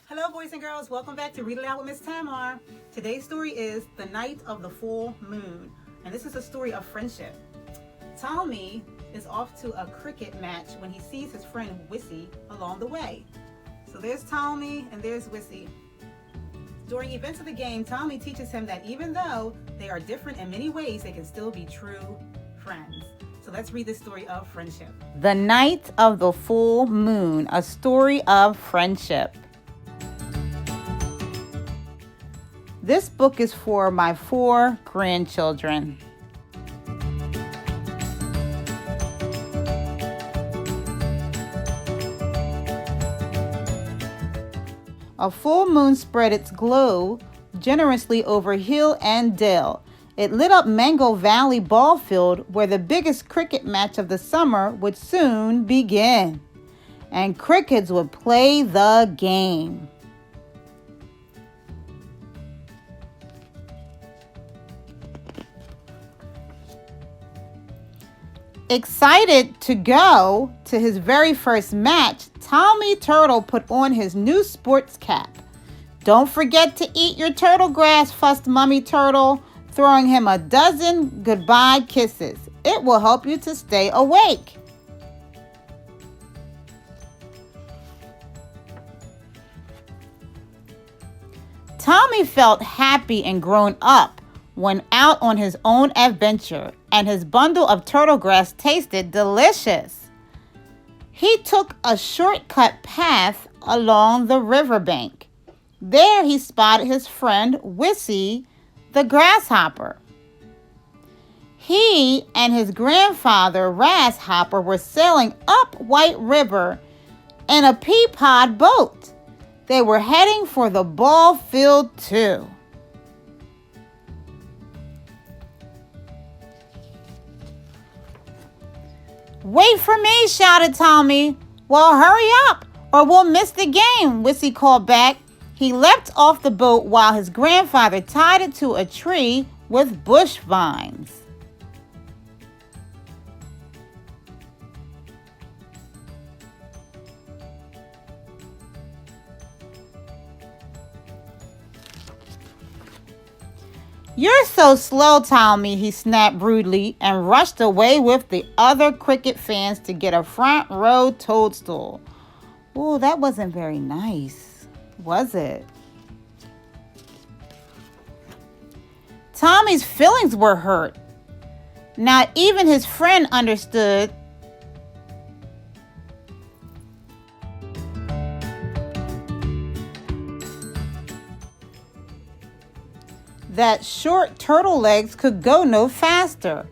Hello, boys and girls. Welcome back to Read Aloud with Miss Tamar. Today's story is The Night of the Full Moon, and this is a story of friendship. Ptolemy is off to a cricket match when he sees his friend Wissy along the way. So there's Ptolemy and there's Wissy. During events of the game, Ptolemy teaches him that even though they are different in many ways, they can still be true friends. So let's read the story of friendship. The Night of the Full Moon, a story of friendship. This book is for my 4 grandchildren. A full moon spread its glow generously over hill and dale. It lit up Mango Valley ball field where the biggest cricket match of the summer would soon begin. And crickets would play the game. Excited to go to his very first match, Tommy Turtle put on his new sports cap. "Don't forget to eat your turtle grass," fussed Mummy Turtle, throwing him a dozen goodbye kisses. "It will help you to stay awake." Tommy felt happy and grown up when out on his own adventure, and his bundle of turtle grass tasted delicious. He took a shortcut path along the riverbank. There he spotted his friend Wissy, the grasshopper. He and his grandfather Grasshopper were sailing up White River in a pea-pod boat. They were heading for the ball field too. "Wait for me," shouted Tommy. "Well, hurry up or we'll miss the game," Wissy called back. He leapt off the boat while his grandfather tied it to a tree with bush vines. "You're so slow, Tommy," he snapped rudely and rushed away with the other cricket fans to get a front row toadstool. Ooh, that wasn't very nice, was it? Tommy's feelings were hurt. Not even his friend understood. That short turtle legs could go no faster.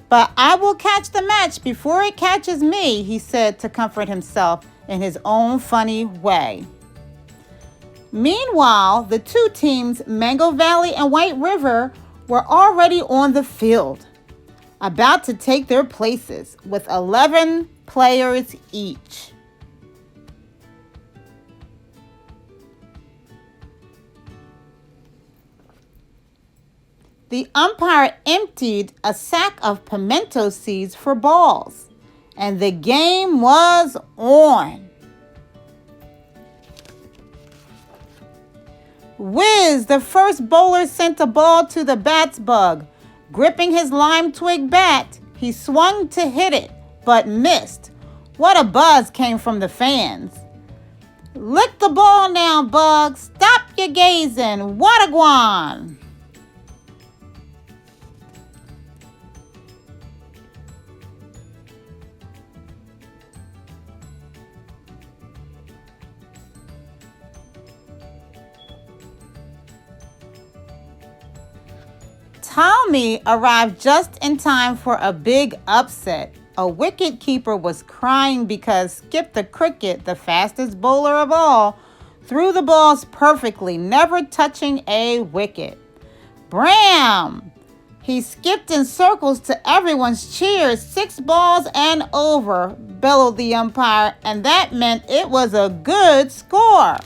"But I will catch the match before it catches me," he said to comfort himself in his own funny way. Meanwhile, the 2 teams, Mango Valley and White River, were already on the field, about to take their places with 11 players each. The umpire emptied a sack of pimento seeds for balls, and the game was on. Whiz, the first bowler sent a ball to the bat's bug. Gripping his lime twig bat, he swung to hit it, but missed. What a buzz came from the fans. "Lick the ball now, Bug. Stop your gazing. What a guan." Tommy arrived just in time for a big upset. A wicket keeper was crying because Skip the Cricket, the fastest bowler of all, threw the balls perfectly, never touching a wicket. "Bram!" He skipped in circles to everyone's cheers. 6 balls and over, bellowed the umpire, and that meant it was a good score.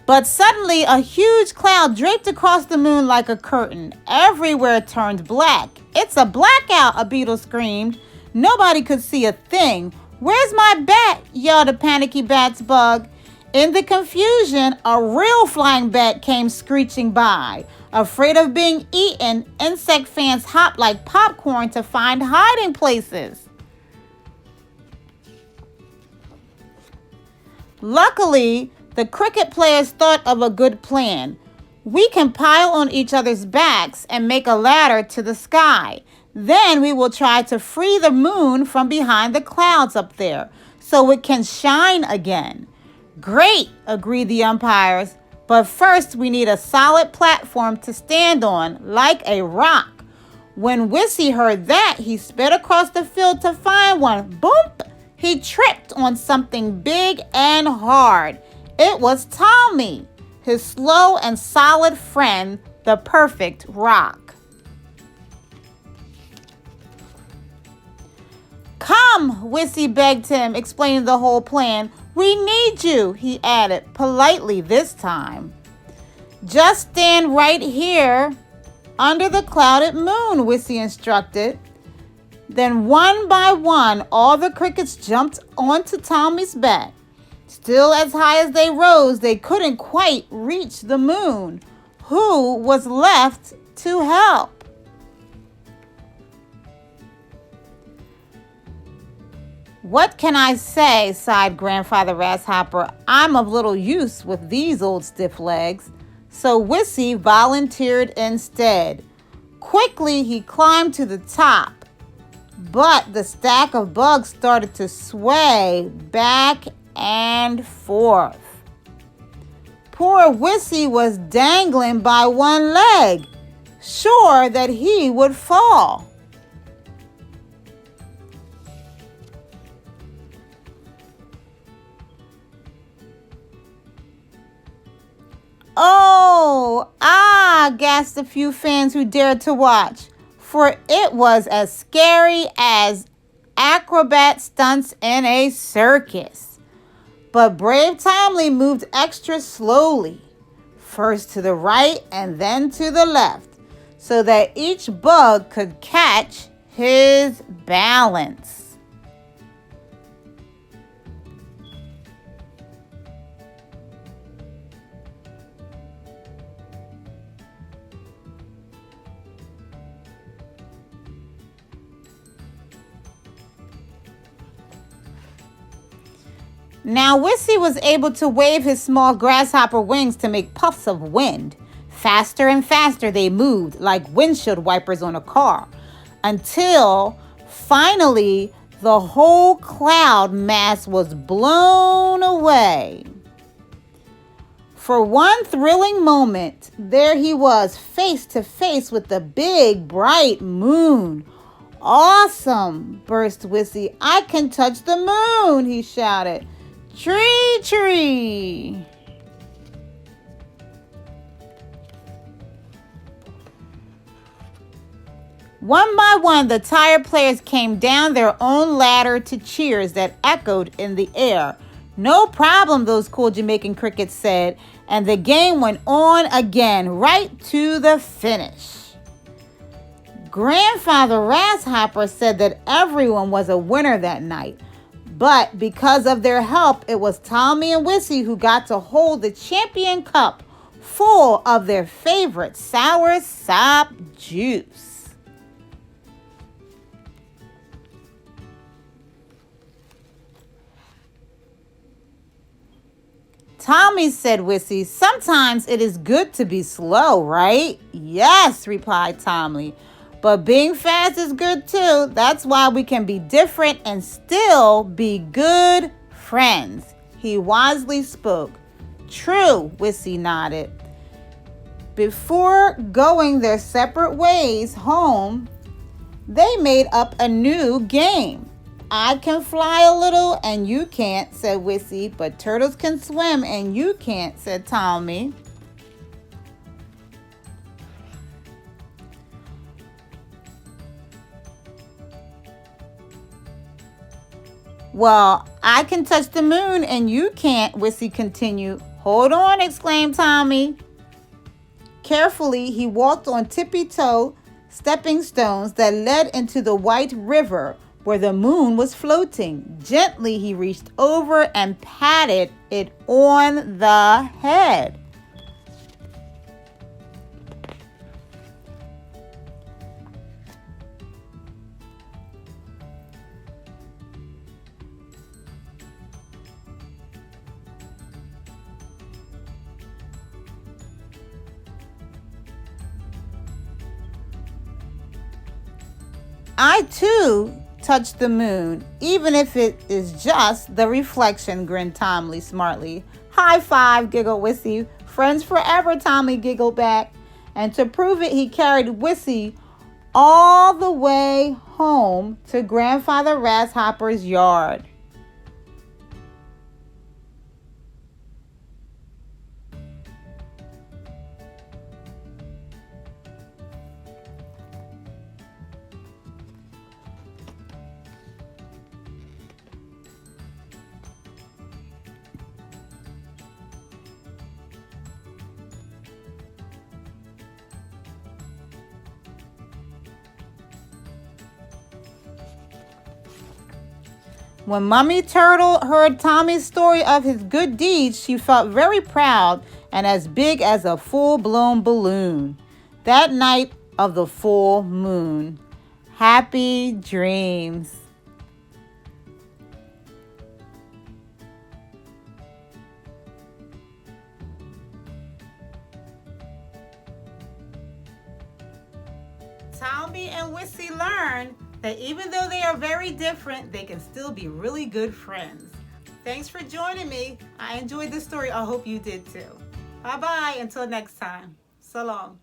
But suddenly a huge cloud draped across the moon like a curtain. Everywhere turned black. "It's a blackout," a beetle screamed. Nobody could see a thing. "Where's my bat?" yelled a panicky bat's bug. In the confusion, a real flying bat came screeching by. Afraid of being eaten, insect fans hopped like popcorn to find hiding places. Luckily, the cricket players thought of a good plan. We can pile on each other's backs and make a ladder to the sky. Then we will try to free the moon from behind the clouds up there so it can shine again. Great, agreed the umpires. But first we need a solid platform to stand on, like a rock. When Wissy heard that, he sped across the field to find one. Boom! He tripped on something big and hard. It was Ptolemy, his slow and solid friend, the perfect rock. Come, Wissy begged him, explaining the whole plan. We need you, he added, politely this time. Just stand right here under the clouded moon, Wissy instructed. Then one by one, all the crickets jumped onto Ptolemy's back. Still as high as they rose, they couldn't quite reach the moon. Who was left to help? What can I say, sighed Grandfather Grasshopper. I'm of little use with these old stiff legs. So Wissy volunteered instead. Quickly, he climbed to the top. But the stack of bugs started to sway back and forth. Poor Wissy was dangling by one leg, sure that he would fall. Oh, gasped a few fans who dared to watch, for it was as scary as acrobat stunts in a circus. But brave Ptolemy moved extra slowly, first to the right and then to the left, so that each bug could catch his balance. Now Wissy was able to wave his small grasshopper wings to make puffs of wind. Faster and faster they moved like windshield wipers on a car, until finally the whole cloud mass was blown away. For one thrilling moment, there he was, face to face with the big bright moon. Awesome, burst Wissy. I can touch the moon, he shouted. Tree, tree. One by one, the tired players came down their own ladder to cheers that echoed in the air. No problem, those cool Jamaican crickets said, and the game went on again, right to the finish. Grandfather Grasshopper said that everyone was a winner that night. But because of their help, it was Ptolemy and Wissy who got to hold the champion cup full of their favorite sour sop juice. Ptolemy, said Wissy, sometimes it is good to be slow, right? Yes, replied Ptolemy. But being fast is good too. That's why we can be different and still be good friends. He wisely spoke. True, Wissy nodded. Before going their separate ways home, they made up a new game. I can fly a little and you can't, said Wissy, but turtles can swim and you can't, said Ptolemy. Well, I can touch the moon and you can't, Wissy continued. Hold on, exclaimed Ptolemy. Carefully, he walked on tippy-toe stepping stones that led into the white river, where the moon was floating. Gently, he reached over and patted it on the head. I too touched the moon, even if it is just the reflection, grinned Ptolemy smartly. High five, giggled Wissy. Friends forever, Ptolemy giggled back. And to prove it, he carried Wissy all the way home to Grandfather Grasshopper's yard. When Mummy Turtle heard Tommy's story of his good deeds, she felt very proud and as big as a full-blown balloon. That night of the full moon. Happy dreams. Ptolemy and Wissy learned that even though they are very different, they can still be really good friends. Thanks for joining me. I enjoyed this story. I hope you did too. Bye-bye until next time. So long.